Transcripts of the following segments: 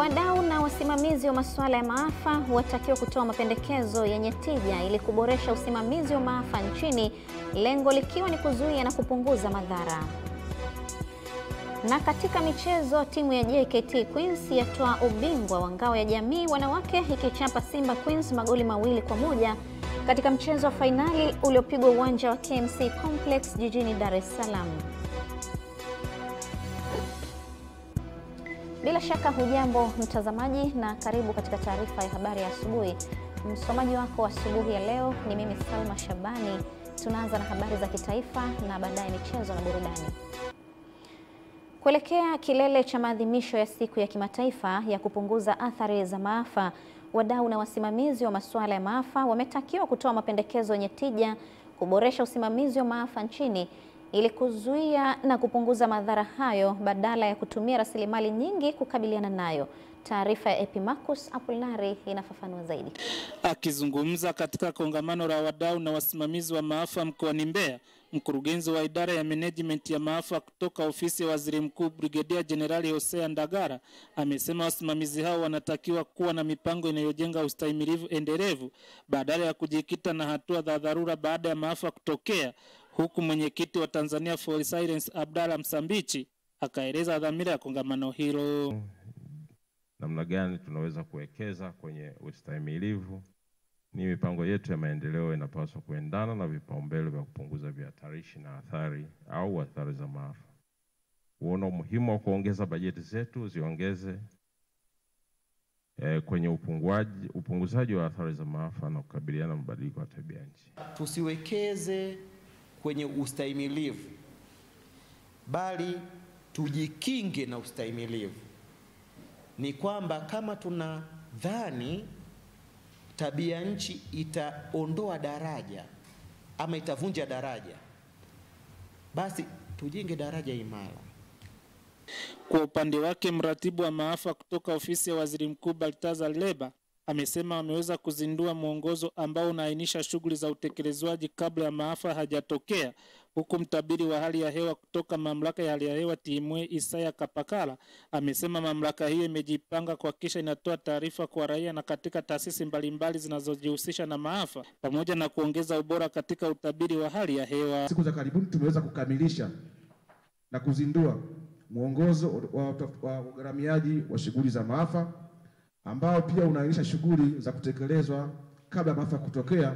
Wadau na wasimamizi wa masuala ya maafa watakiwa kutoa mapendekezo yenye tija ili kuboresha usimamizi wa maafa nchini, lengo likiwa ni kuzuia na kupunguza madhara. Na katika michezo, timu ya JKT Queens yatoa ubingwa wa ngao ya jamii wanawake ikichapa Simba Queens magoli 2-1 katika mchezo wa fainali uliopigwa uwanja wa KMC Complex jijini Dar es Salaam. Bila shaka hujambo mtazamaji na karibu katika taarifa ya habari ya asubuhi. Msomaji wako asubuhi ya leo ni mimi Salma Shabani. Tunaanza na habari za kitaifa na baadaye michezo na burudani. Kuelekea kilele cha maadhimisho ya siku ya kimataifa ya kupunguza athari za maafa, wadau na wasimamizi wa masuala ya maafa wametakiwa kutoa mapendekezo yenye tija kuboresha usimamizi wa maafa nchini ili kuzuia na kupunguza madhara hayo badala ya kutumia rasilimali nyingi kukabiliana nayo. Taarifa ya Epimacus Apulari inafafanua zaidi. Akizungumza katika kongamano la wadau na wasimamizi wa maafa mkoani Mbeya, mkurugenzi wa idara ya management ya maafa kutoka ofisi ya Waziri Mkuu Brigadier General Hosea Ndagara amesema wasimamizi hao wanatakiwa kuwa na mipango inayojenga ustahimilivu endelevu badala ya kujikita na hatua za dharura baada ya maafa kutokea, huku mwenyekiti wa Tanzania for Silence Abdalla Msambichi akaeleza dhamira ya kongamano hilo. Namna gani tunaweza kuwekeza kwenye ustahimilivu? Ni mipango yetu ya maendeleo inapaswa kuendana na vipaumbele vya kupunguza vihatarishi na athari za maafa. Uona umuhimu wa kuongeza bajeti zetu ziongeze kwenye upunguzaji wa athari za maafa na kukabiliana na mabadiliko ya tabia nchi. Tusiwekeze kwenye ustahimilivu, bali tujikinge na ustahimilivu. Ni kwamba kama tunadhani tabia nchi itaondoa daraja ama itavunja daraja, basi tujenge daraja imara. Kwa upande wake, mratibu wa maafa kutoka ofisi ya Waziri Mkuu Baltazar Leba amesema wameweza kuzindua mwongozo ambao unaainisha shughuli za utekelezwaji kabla ya maafa hajatokea, huku mtabiri wa hali ya hewa kutoka mamlaka ya hali ya hewa TMA Isaya Kapakala amesema mamlaka hiyo imejipanga kuhakikisha inatoa taarifa kwa raia na katika taasisi mbalimbali zinazojihusisha na maafa pamoja na kuongeza ubora katika utabiri wa hali ya hewa. Siku za karibuni tumeweza kukamilisha na kuzindua mwongozo wa ugharamiaji wa shughuli za maafa ambao pia unaainisha shughuli za kutekelezwa kabla maafa kutokea,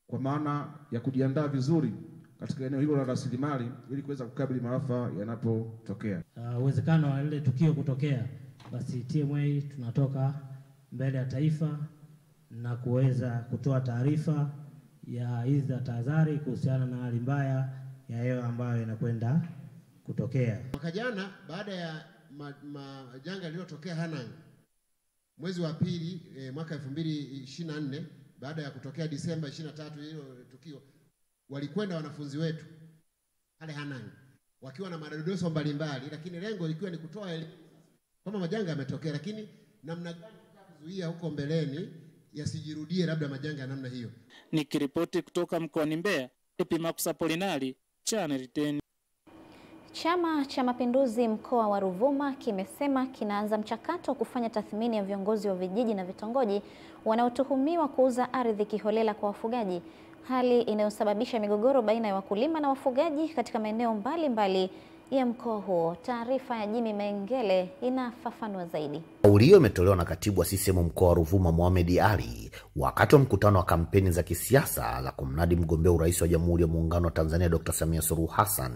kwa maana ya kujiandaa vizuri katika eneo hilo la rasilimali ili kuweza kukabili maafa yanapotokea. Uwezekano wa ile tukio kutokea, basi TMA tunatoka mbele ya taifa na kuweza kutoa taarifa ya hizi za tahadhari kuhusiana na hali mbaya ya hewa ambayo inakwenda kutokea. Mwaka jana baada ya janga lililotokea Hanang mwezi wa pili mwaka 2024, baada ya kutokea Disemba 23 hilo tukio, walikwenda wanafunzi wetu pale Hanang wakiwa na madodoso mbalimbali, lakini lengo likiwa ni kutoa elimu kama majanga yametokea, lakini namna gani kuzuia huko mbeleni yasijirudie labda majanga ya namna hiyo. Nikiripoti kutoka mkoani Mbeya, Epimacus Apulari, Channel 10. Chama cha Mapinduzi mkoa wa Ruvuma kimesema kinaanza mchakato wa kufanya tathmini ya viongozi wa vijiji na vitongoji wanaotuhumiwa kuuza ardhi kiholela kwa wafugaji, hali inayosababisha migogoro baina ya wakulima na wafugaji katika maeneo mbalimbali ya mkoa huo. Taarifa ya Jimmy Mengele inafafanua zaidi. Kauli hiyo imetolewa na katibu wa CCM mkoa wa Ruvuma Mohamed Ali wakati wa mkutano wa kampeni za kisiasa za kumnadi mgombea urais wa Jamhuri ya Muungano wa Tanzania Dr. Samia Suluhu Hassan,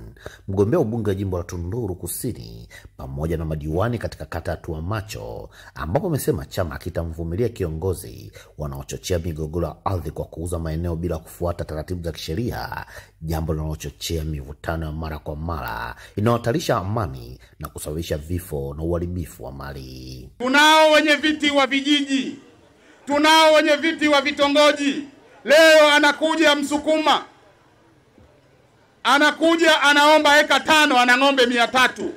mgombea ubunge wa jimbo la Tunduru Kusini, pamoja na madiwani katika kata ya Tuamacho, ambapo amesema chama hakitamvumilia kiongozi wanaochochea migogoro ya ardhi kwa kuuza maeneo bila kufuata taratibu za kisheria, jambo linalochochea mivutano ya mara kwa mara inayohatarisha amani na kusababisha vifo na uharibifu wa mali. Tunao wenye viti wa vijiji, tunao wenye viti wa vitongoji. Leo anakuja Msukuma, anakuja anaomba eka 5, ana ng'ombe 300.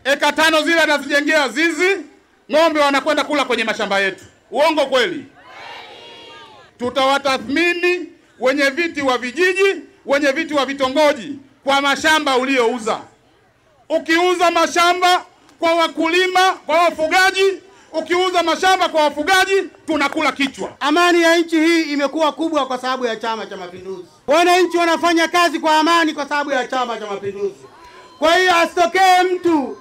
Eka 5 zile anazijengea zizi, ng'ombe wanakwenda kula kwenye mashamba yetu. Uongo kweli? Tutawatathmini wenye viti wa vijiji, wenye viti wa vitongoji kwa mashamba uliouza. Ukiuza mashamba kwa wakulima, kwa wafugaji. Ukiuza mashamba kwa wafugaji, tunakula kichwa. Amani ya nchi hii imekuwa kubwa kwa sababu ya Chama cha Mapinduzi. Wananchi wanafanya kazi kwa amani kwa sababu ya Chama cha Mapinduzi. Kwa hiyo asitokee mtu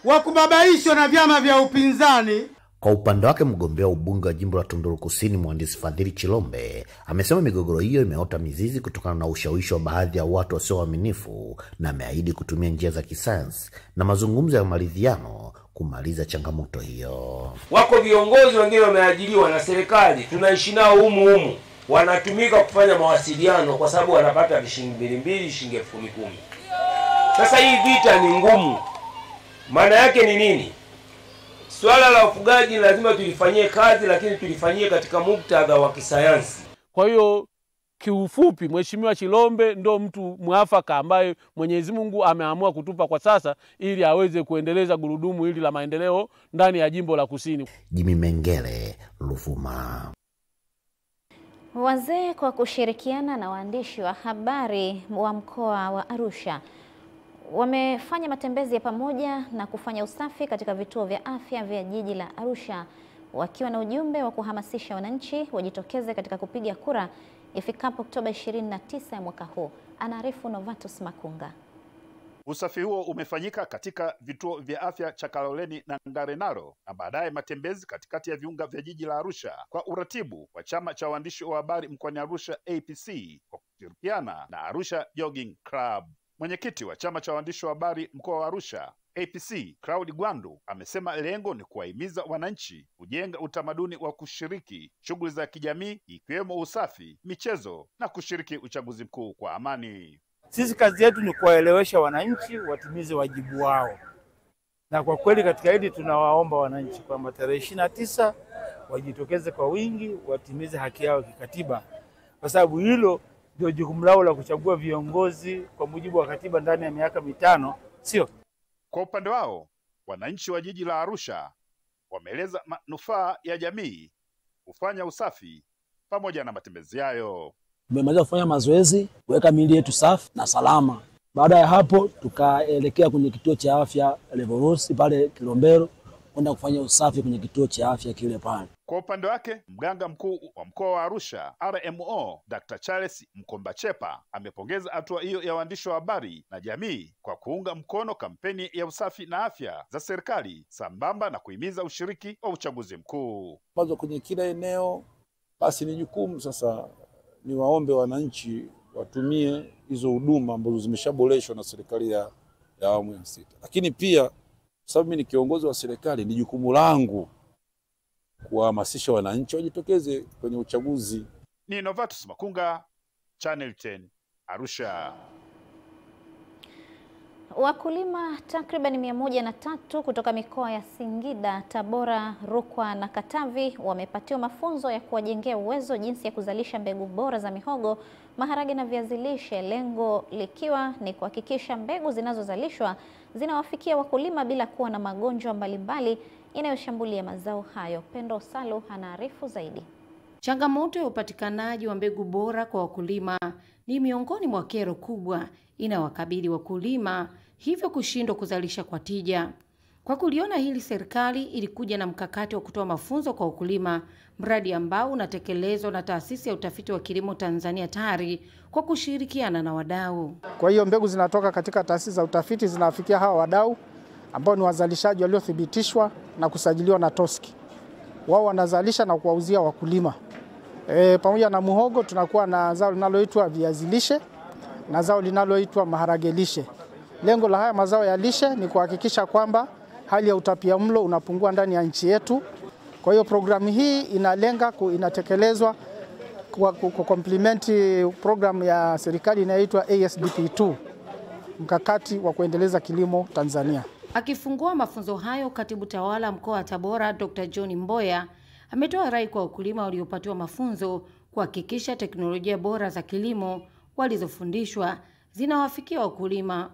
wa kubabaishwa na vyama vya upinzani. Kwa upande wake mgombea ubunge wa jimbo la Tunduru Kusini Mhandisi Fadhili Chilombe amesema migogoro hiyo imeota mizizi kutokana na ushawishi wa baadhi ya watu wasio waaminifu, na ameahidi kutumia njia za kisayansi na mazungumzo ya maridhiano kumaliza changamoto hiyo. Wako viongozi wengine wameajiriwa na serikali, tunaishi nao humu, wanatumika kufanya mawasiliano kwa sababu wanapata shilingi 2,000, shilingi 10,000. Sasa hii vita ni ngumu. Maana yake ni nini? Swala la ufugaji lazima tulifanyie kazi, lakini tulifanyie katika muktadha wa kisayansi. Kwa hiyo kiufupi, Mheshimiwa Chilombe ndo mtu mwafaka ambaye Mwenyezi Mungu ameamua kutupa kwa sasa ili aweze kuendeleza gurudumu hili la maendeleo ndani ya jimbo la Kusini. Jimmy Mengele, Ruvuma. Wazee kwa kushirikiana na waandishi wa habari wa mkoa wa Arusha wamefanya matembezi ya pamoja na kufanya usafi katika vituo vya afya vya jiji la Arusha, wakiwa na ujumbe wa kuhamasisha wananchi wajitokeze katika kupiga kura ifikapo Oktoba 29 ya mwaka huu. Anaarifu Novatus Makunga. Usafi huo umefanyika katika vituo vya afya cha Kaloleni na Ngarenaro na baadaye matembezi katikati ya viunga vya jiji la Arusha kwa uratibu wa chama cha waandishi wa habari mkoani Arusha APC kwa kushirikiana na Arusha Jogging Club. Mwenyekiti wa chama cha waandishi wa habari mkoa wa Arusha APC Cloud Gwandu amesema lengo ni kuwahimiza wananchi kujenga utamaduni wa kushiriki shughuli za kijamii ikiwemo usafi, michezo na kushiriki uchaguzi mkuu kwa amani. Sisi kazi yetu ni kuwaelewesha wananchi watimize wajibu wao. Na kwa kweli katika hili tunawaomba wananchi kwamba tarehe 29 wajitokeze kwa wingi, watimize haki yao kikatiba. Kwa sababu hilo ndio jukumu lao la kuchagua viongozi kwa mujibu wa katiba ndani ya miaka 5, sio? Kwa upande wao, wananchi wa jiji la Arusha wameeleza manufaa ya jamii kufanya usafi pamoja na matembezi hayo. Tumemaliza kufanya mazoezi, kuweka miili yetu safi na salama. Baada ya hapo tukaelekea kwenye kituo cha afya Levorusi pale Kilombero kwenda kufanya usafi kwenye kituo cha afya kile pale. Kwa upande wake, mganga mkuu wa mkoa wa Arusha RMO Dr. Charles Mkombachepa amepongeza hatua hiyo ya waandishi wa habari na jamii kwa kuunga mkono kampeni ya usafi na afya za serikali sambamba na kuhimiza ushiriki wa uchaguzi mkuu. Kwanza kwenye kila eneo, basi ni jukumu sasa ni waombe wananchi watumie hizo huduma ambazo zimeshaboreshwa na serikali ya awamu ya 6. Lakini pia sababu mimi ni kiongozi wa serikali, ni jukumu langu kuhamasisha wananchi wajitokeze kwenye uchaguzi. Ni Novatus Makunga, Channel 10, Arusha. Wakulima takriban 103 kutoka mikoa ya Singida, Tabora, Rukwa na Katavi wamepatiwa mafunzo ya kuwajengea uwezo jinsi ya kuzalisha mbegu bora za mihogo, maharage na viazi lishe, lengo likiwa ni kuhakikisha mbegu zinazozalishwa zinawafikia wakulima bila kuwa na magonjwa mbalimbali inayoshambulia mazao hayo. Pendo Salu anaarifu zaidi. Changamoto ya upatikanaji wa mbegu bora kwa wakulima ni miongoni mwa kero kubwa inawakabili wakulima, hivyo kushindwa kuzalisha kwa tija. Kwa kuliona hili, serikali ilikuja na mkakati wa kutoa mafunzo kwa wakulima, mradi ambao unatekelezwa na Taasisi ya Utafiti wa Kilimo Tanzania TARI kwa kushirikiana na wadau. Kwa hiyo mbegu zinatoka katika taasisi za utafiti zinawafikia hawa wadau ambao ni wazalishaji waliothibitishwa na kusajiliwa na TOSCI. Wao wanazalisha na kuwauzia wakulima. Pamoja na muhogo tunakuwa na zao linaloitwa viazi lishe na zao linaloitwa maharage lishe. Lengo la haya mazao ya lishe ni kuhakikisha kwamba hali ya utapiamlo unapungua ndani ya nchi yetu. Kwa hiyo programu hii inatekelezwa kwa komplementi programu ya serikali inaitwa ASDP2, mkakati wa kuendeleza kilimo Tanzania. Akifungua mafunzo hayo, Katibu Tawala Mkoa wa Tabora Dr. John Mboya ametoa rai kwa wakulima waliopatiwa mafunzo kuhakikisha teknolojia bora za kilimo walizofundishwa zinawafikia wakulima.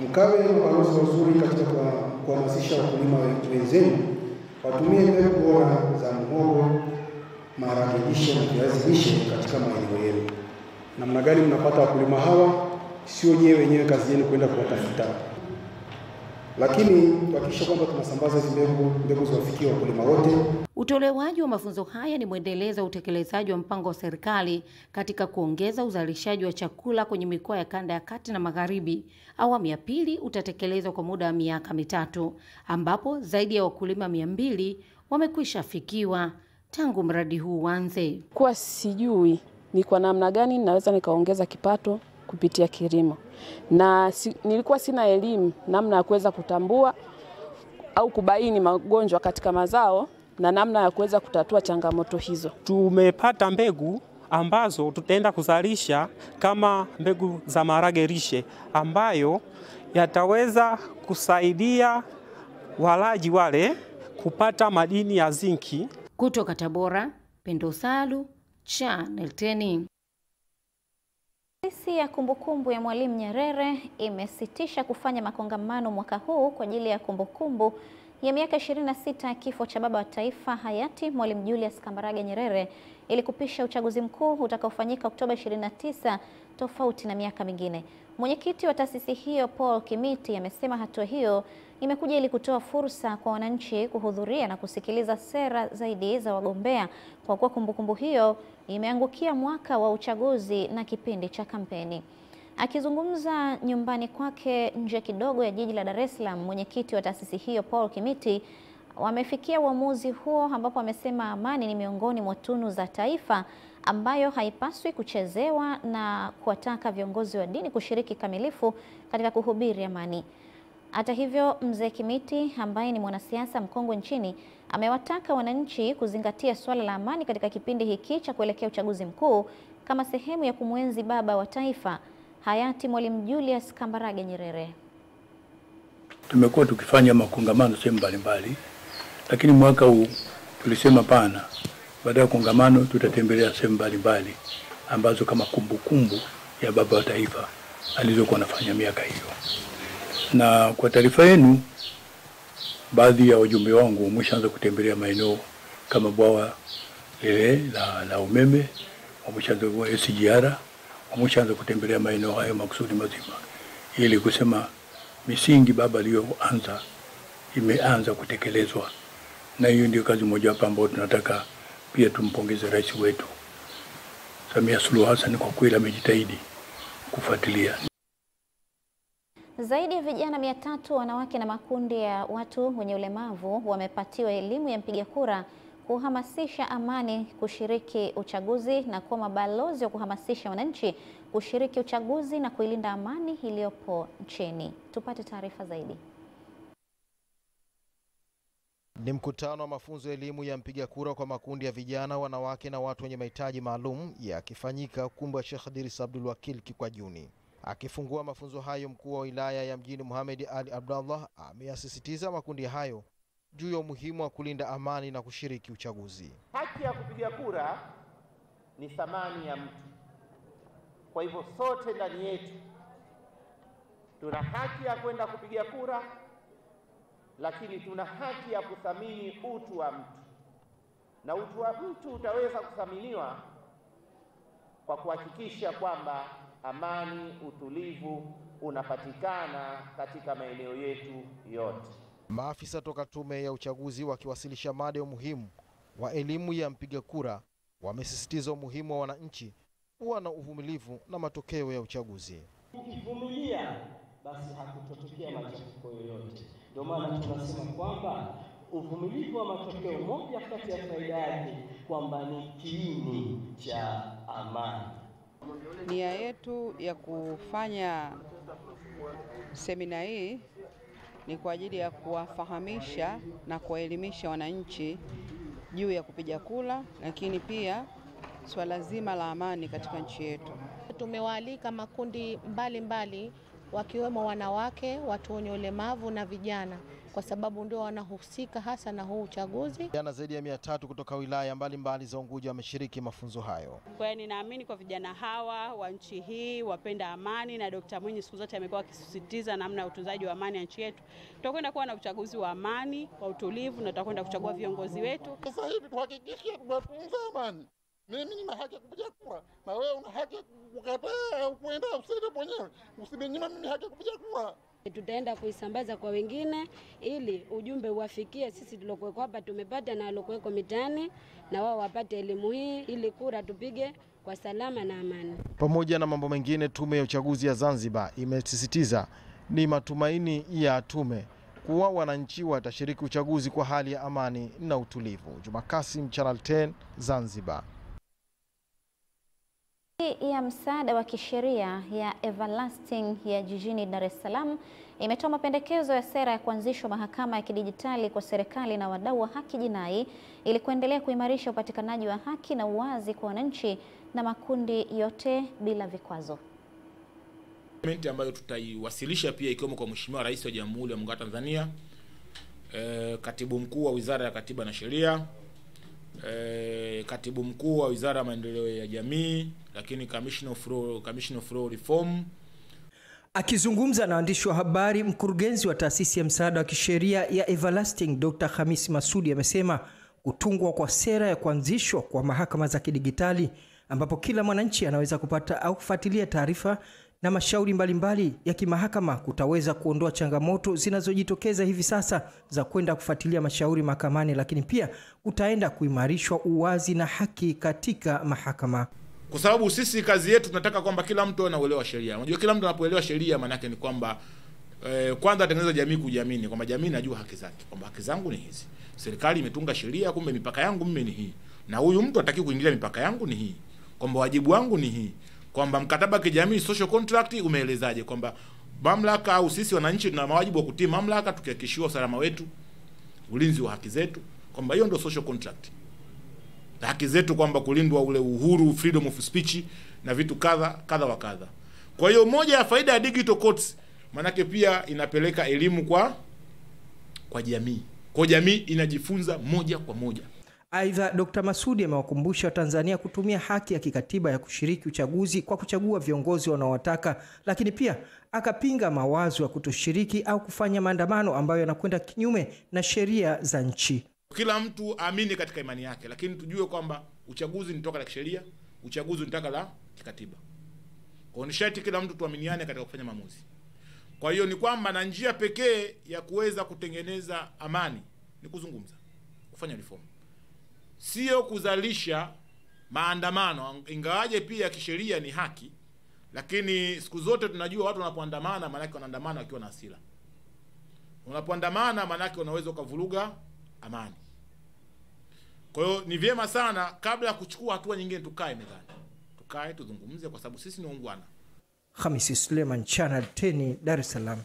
Mkawe mabalozi wazuri katika kuhamasisha wakulima wenzenu watumie mbegu bora za muhogo, maharage lishe na viazi lishe katika maeneo yenu. Namna gani mnapata wakulima hawa? Sio nyewe wenyewe kazi yenu kwenda kuwatafuta. lakini kuhakikisha kwamba tunasambaza hizo mbegu ziwafikie wakulima wote. Utolewaji wa mafunzo haya ni mwendelezo wa utekelezaji wa mpango wa serikali katika kuongeza uzalishaji wa chakula kwenye mikoa ya kanda ya kati na magharibi. Awamu ya pili utatekelezwa kwa muda wa miaka mitatu, ambapo zaidi ya wakulima 200 wamekwisha fikiwa tangu mradi huu uanze. Kwa sijui ni kwa namna gani naweza nikaongeza kipato kupitia kilimo, na nilikuwa sina elimu namna ya kuweza kutambua au kubaini magonjwa katika mazao na namna ya kuweza kutatua changamoto hizo. Tumepata mbegu ambazo tutaenda kuzalisha kama mbegu za maharage lishe ambayo yataweza kusaidia walaji wale kupata madini ya zinki. Kutoka Tabora, Pendo Salu, Channel 10. Ofisi ya kumbukumbu ya Mwalimu Nyerere imesitisha kufanya makongamano mwaka huu kwa ajili ya kumbukumbu ya miaka 26 ya kifo cha baba wa taifa hayati Mwalimu Julius Kambarage Nyerere ili kupisha uchaguzi mkuu utakaofanyika Oktoba 29 tofauti na miaka mingine. Mwenyekiti wa taasisi hiyo Paul Kimiti amesema hatua hiyo imekuja ili kutoa fursa kwa wananchi kuhudhuria na kusikiliza sera zaidi za wagombea kwa kuwa kumbukumbu hiyo imeangukia mwaka wa uchaguzi na kipindi cha kampeni. Akizungumza nyumbani kwake nje kidogo ya jiji la Dar es Salaam, mwenyekiti wa taasisi hiyo Paul Kimiti wamefikia uamuzi huo ambapo amesema amani ni miongoni mwa tunu za taifa ambayo haipaswi kuchezewa na kuwataka viongozi wa dini kushiriki kamilifu katika kuhubiri amani. Hata hivyo, mzee Kimiti ambaye ni mwanasiasa mkongwe nchini amewataka wananchi kuzingatia swala la amani katika kipindi hiki cha kuelekea uchaguzi mkuu kama sehemu ya kumwenzi baba wa taifa hayati Mwalimu Julius Kambarage Nyerere. Tumekuwa tukifanya makongamano sehemu mbalimbali, lakini mwaka huu tulisema pana, baada ya kongamano tutatembelea sehemu mbalimbali ambazo kama kumbukumbu ya baba wa taifa alizokuwa anafanya miaka hiyo. Na kwa taarifa yenu, baadhi ya wajumbe wangu wameshaanza kutembelea maeneo kama bwawa lile la umeme, wameshaanza kwa SGR, wameshaanza kutembelea maeneo hayo makusudi mazima ili kusema misingi baba aliyoanza imeanza kutekelezwa. Na hiyo ndio kazi moja hapa ambayo tunataka pia tumpongeze rais wetu Samia Suluhu Hassan, kwa kweli amejitahidi kufuatilia. Zaidi ya vijana 300 wanawake na makundi ya watu wenye ulemavu wamepatiwa elimu ya mpiga kura kuhamasisha amani, kushiriki uchaguzi na kuwa mabalozi wa kuhamasisha wananchi kushiriki uchaguzi na kuilinda amani iliyopo nchini. Tupate taarifa zaidi. Ni mkutano wa mafunzo ya elimu ya mpiga kura kwa makundi ya vijana, wanawake na watu wenye mahitaji maalum yakifanyika ukumbi wa Sheikh Idris Abdul Wakil Kikwajuni. Akifungua mafunzo hayo, mkuu wa wilaya ya Mjini Mohamed Ali Abdallah ameyasisitiza makundi hayo juu ya umuhimu wa kulinda amani na kushiriki uchaguzi. Haki ya kupiga kura ni thamani ya mtu. Kwa hivyo sote ndani yetu tuna haki ya kwenda kupiga kura, lakini tuna haki ya kuthamini utu wa mtu. Na utu wa mtu utaweza kuthaminiwa kwa kuhakikisha kwamba amani, utulivu unapatikana katika maeneo yetu yote. Maafisa toka tume ya uchaguzi wakiwasilisha mada muhimu wa elimu ya mpiga kura wamesisitiza umuhimu wa wananchi kuwa na uvumilivu na matokeo ya uchaguzi. Ukivumilia basi hakutotokea machafuko yoyote. Ndio maana tunasema kwamba uvumilivu wa matokeo, moja kati ya faida yake kwamba ni kiini cha amani. Nia yetu ya kufanya semina hii ni kwa ajili ya kuwafahamisha na kuwaelimisha wananchi juu ya kupiga kura, lakini pia swala zima la amani katika nchi yetu. Tumewaalika makundi mbalimbali wakiwemo wanawake, watu wenye ulemavu na vijana, kwa sababu ndio wanahusika hasa na huu uchaguzi. Vijana zaidi ya 300 kutoka wilaya mbalimbali za Unguja wameshiriki mafunzo hayo. Kwa hiyo ninaamini kwa vijana hawa wa nchi hii wapenda amani, na Dr. Mwinyi siku zote amekuwa akisisitiza namna ya utunzaji wa amani ya nchi yetu, tutakwenda kuwa na uchaguzi wa amani, wa utulivu, na tutakwenda kuchagua viongozi wetu. Sasa hivi tuhakikishe tunatunza amani. Mimi nina haki ya kupiga kura, na wewe una haki ya kukataa au kwenda usende mwenyewe. Usimenyima mimi haki ya kupiga kura. Tutaenda kuisambaza kwa wengine ili ujumbe uwafikie sisi tulokuweko hapa tumepata na walokuweko mitaani, na wao wapate elimu hii ili kura tupige kwa salama na amani. Pamoja na mambo mengine, tume ya uchaguzi ya Zanzibar imesisitiza ni matumaini ya tume kuwa wananchi watashiriki uchaguzi kwa hali ya amani na utulivu. Juma Kasim, Channel 10, Zanzibar. Ya msaada wa kisheria ya Everlasting ya jijini Dar es Salaam imetoa mapendekezo ya sera ya kuanzishwa mahakama ya kidijitali kwa serikali na wadau wa haki jinai ili kuendelea kuimarisha upatikanaji wa haki na uwazi kwa wananchi na makundi yote bila vikwazo. Ambayo tutaiwasilisha pia ikiwemo kwa Mheshimiwa Rais wa Jamhuri ya Muungano wa Tanzania, Katibu Mkuu wa Wizara ya Katiba na Sheria, Katibu Mkuu wa Wizara ya Maendeleo ya Jamii, lakini Commission of Law Reform. Akizungumza na waandishi wa habari, mkurugenzi wa taasisi ya msaada wa kisheria ya Everlasting Dr. Khamis Masudi amesema kutungwa kwa sera ya kuanzishwa kwa mahakama za kidigitali ambapo kila mwananchi anaweza kupata au kufuatilia taarifa na mashauri mbalimbali ya kimahakama kutaweza kuondoa changamoto zinazojitokeza hivi sasa za kwenda kufuatilia mashauri mahakamani, lakini pia utaenda kuimarishwa uwazi na haki katika mahakama. Kwa sababu sisi kazi yetu tunataka kwamba kila mtu anaelewa sheria. Unajua kila mtu anapoelewa sheria maana yake ni kwamba kwanza atengeneza jamii kujiamini kwamba jamii inajua haki zake, kwamba haki zangu ni hizi. Serikali imetunga sheria, kumbe mipaka yangu mimi ni hii. Na huyu mtu hataki kuingilia mipaka yangu ni hii. Kwamba wajibu wangu ni hii. Kwamba mkataba wa kijamii social contract umeelezaje kwamba mamlaka au sisi wananchi tuna wajibu wa kutii mamlaka tukihakikishiwa usalama wetu, ulinzi wa haki zetu, kwamba hiyo ndio social contract. Haki zetu kwamba kulindwa ule uhuru, freedom of speech na vitu kadha wa kadha. Kwa hiyo moja ya faida ya digital courts manake pia inapeleka elimu kwa jamii. Kwa jamii inajifunza moja kwa moja. Aidha, Dr. Masudi amewakumbusha Watanzania kutumia haki ya kikatiba ya kushiriki uchaguzi kwa kuchagua viongozi wanaowataka, lakini pia akapinga mawazo ya kutoshiriki au kufanya maandamano ambayo yanakwenda kinyume na sheria za nchi. Kila mtu aamini katika imani yake, lakini tujue kwamba uchaguzi ni toka la kisheria, uchaguzi ni toka la kikatiba. Kwa hiyo sharti kila mtu tuaminiane katika kufanya maamuzi. Kwa hiyo ni kwamba na njia pekee ya kuweza kutengeneza amani ni kuzungumza, kufanya reform. Sio kuzalisha maandamano, ingawaje pia kisheria ni haki, lakini siku zote tunajua watu wanapoandamana maana yake wanaandamana wakiwa na hasira. Unapoandamana maana yake unaweza kuvuruga amani. Kwa hiyo ni vyema sana kabla ya kuchukua hatua nyingine tukae mezani. Tukae tuzungumze kwa sababu sisi ni waungwana. Khamisi Suleiman, Channel 10, Dar es Salaam.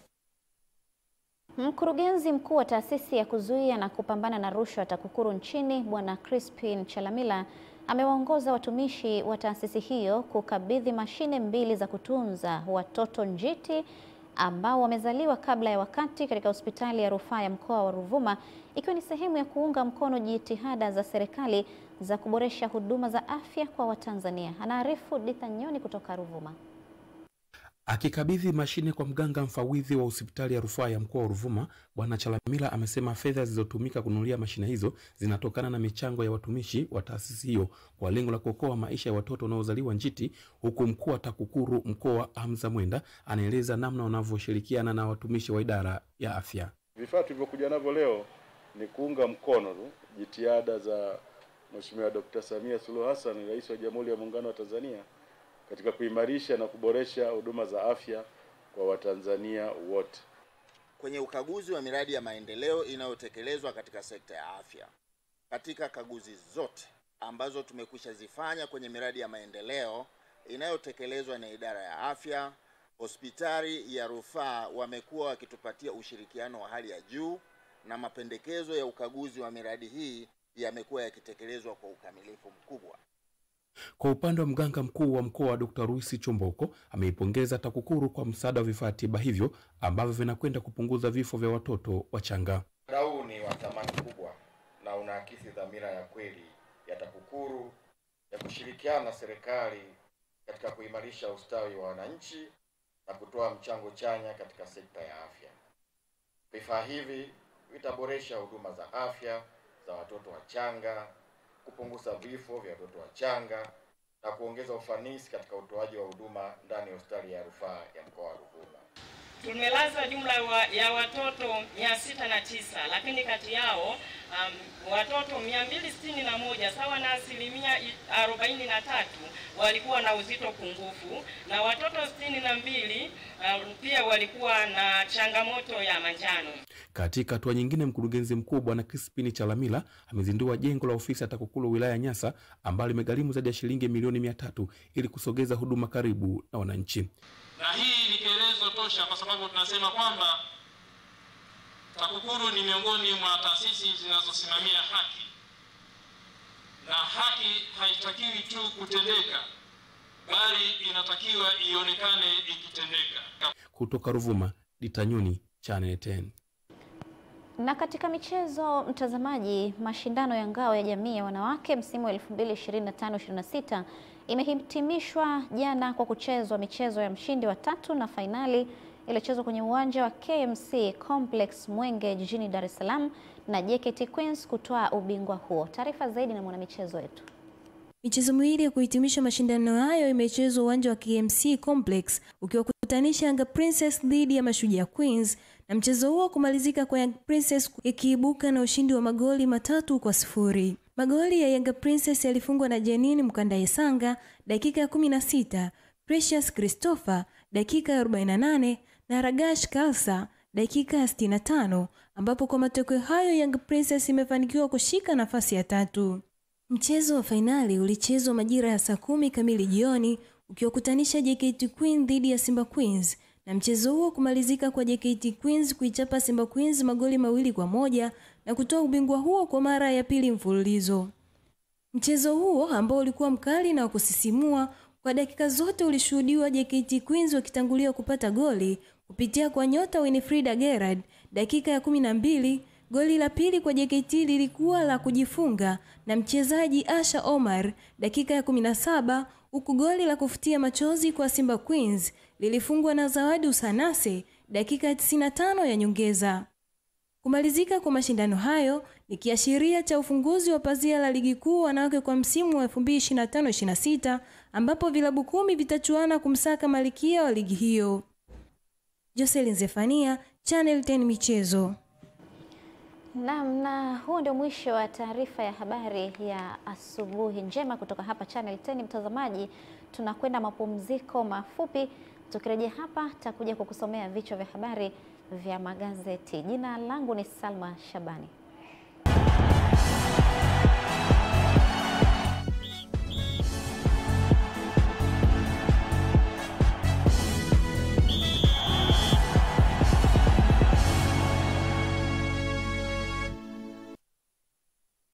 Mkurugenzi mkuu wa taasisi ya kuzuia na kupambana na rushwa TAKUKURU nchini Bwana Crispin Chalamila amewaongoza watumishi wa taasisi hiyo kukabidhi mashine 2 za kutunza watoto njiti ambao wamezaliwa kabla ya wakati katika hospitali ya rufaa ya mkoa wa Ruvuma, ikiwa ni sehemu ya kuunga mkono jitihada za serikali za kuboresha huduma za afya kwa Watanzania. Anaarifu Ditha Nyoni kutoka Ruvuma. Akikabidhi mashine kwa mganga mfawidhi wa hospitali ya rufaa ya mkoa wa Ruvuma, Bwana Chalamila amesema fedha zilizotumika kununulia mashine hizo zinatokana na michango ya watumishi wa taasisi hiyo kwa lengo la kuokoa maisha ya watoto wanaozaliwa njiti, huku mkuu wa TAKUKURU mkoa Hamza Mwenda anaeleza namna wanavyoshirikiana na watumishi wa idara ya afya. Vifaa tulivyokuja navyo leo ni kuunga mkono jitihada za Mheshimiwa Dr. Samia Suluhu Hassan, Rais wa Jamhuri ya Muungano wa Tanzania, katika kuimarisha na kuboresha huduma za afya kwa Watanzania wote. Kwenye ukaguzi wa miradi ya maendeleo inayotekelezwa katika sekta ya afya, katika kaguzi zote ambazo tumekwisha zifanya kwenye miradi ya maendeleo inayotekelezwa na idara ya afya, hospitali ya rufaa wamekuwa wakitupatia ushirikiano wa hali ya juu na mapendekezo ya ukaguzi wa miradi hii yamekuwa yakitekelezwa kwa ukamilifu mkubwa. Kwa upande wa mganga mkuu wa mkoa wa Dr. Ruisi Chomboko ameipongeza TAKUKURU kwa msaada wa vifaa tiba hivyo ambavyo vinakwenda kupunguza vifo vya watoto wachanga. Huu ni wa thamani kubwa na unaakisi dhamira ya kweli ya TAKUKURU ya kushirikiana na serikali katika kuimarisha ustawi wa wananchi na kutoa mchango chanya katika sekta ya afya. Vifaa hivi vitaboresha huduma za afya za watoto wachanga, kupunguza vifo vya watoto wachanga na kuongeza ufanisi katika utoaji wa huduma ndani ya hospitali ya rufaa ya mkoa wa Ruvuma. tumelaza jumla ya watoto 609, lakini kati yao watoto 261 sawa na 43% walikuwa na uzito pungufu, na watoto 62 pia walikuwa na changamoto ya manjano. Katika hatua nyingine, mkurugenzi mkuu Bwana Crispin Chalamila amezindua jengo la ofisi ya TAKUKURU wilaya Nyasa ambalo limegharimu zaidi ya shilingi milioni 300 ili kusogeza huduma karibu na wananchi. Na hii ni kielezo tosha, kwa sababu tunasema kwamba TAKUKURU ni miongoni mwa taasisi zinazosimamia haki, na haki haitakiwi tu kutendeka, bali inatakiwa ionekane ikitendeka. Kutoka Ruvuma, Ditanyuni, Channel 10. Na katika michezo, mtazamaji, mashindano ya ngao ya jamii ya wanawake msimu wa 2025-26 imehitimishwa jana kwa kuchezwa michezo ya mshindi wa 3 na fainali iliyochezwa kwenye uwanja wa KMC Complex Mwenge jijini Dar es Salaam na JKT Queens kutoa ubingwa huo. Taarifa zaidi na mwanamichezo wetu. Michezo miwili ya kuhitimisha mashindano hayo imechezwa uwanja wa KMC Complex ukiwakutanisha Yanga Princess dhidi ya Mashujaa Queens, na mchezo huo kumalizika kwa Yanga Princess ikiibuka na ushindi wa magoli 3-0. Magoli ya Yanga Princess yalifungwa na Janine Mkandaisanga dakika ya 16, Precious Christopher dakika ya 48 na Ragash Kalsa dakika ya 65, ambapo kwa matokeo hayo Yanga Princess imefanikiwa kushika nafasi ya 3. Mchezo wa fainali ulichezwa majira ya saa 10 kamili jioni ukiwakutanisha JKT Queens dhidi ya Simba Queens, na mchezo huo kumalizika kwa JKT Queens kuichapa Simba Queens magoli 2-1 na kutoa ubingwa huo kwa mara ya pili mfululizo. Mchezo huo ambao ulikuwa mkali na kusisimua kwa dakika zote ulishuhudiwa JKT Queens wakitangulia kupata goli kupitia kwa nyota Winifrida Gerard dakika ya 12. Goli la pili kwa JKT lilikuwa la kujifunga na mchezaji Asha Omar dakika ya 17, huku goli la kufutia machozi kwa Simba Queens lilifungwa na Zawadi Usanase dakika ya 95 ya nyongeza. Kumalizika kwa mashindano hayo ni kiashiria cha ufunguzi wa pazia la ligi kuu wanawake kwa msimu wa 2025-26 ambapo vilabu 10 vitachuana kumsaka malikia wa ligi hiyo. Jocelyn Zefania, Channel 10 Michezo. Na huo ndio mwisho wa taarifa ya habari ya asubuhi njema kutoka hapa Channel 10. Mtazamaji, tunakwenda mapumziko mafupi. Tukirejea hapa takuja kukusomea vichwa vya habari vya magazeti. Jina langu ni Salma Shabani.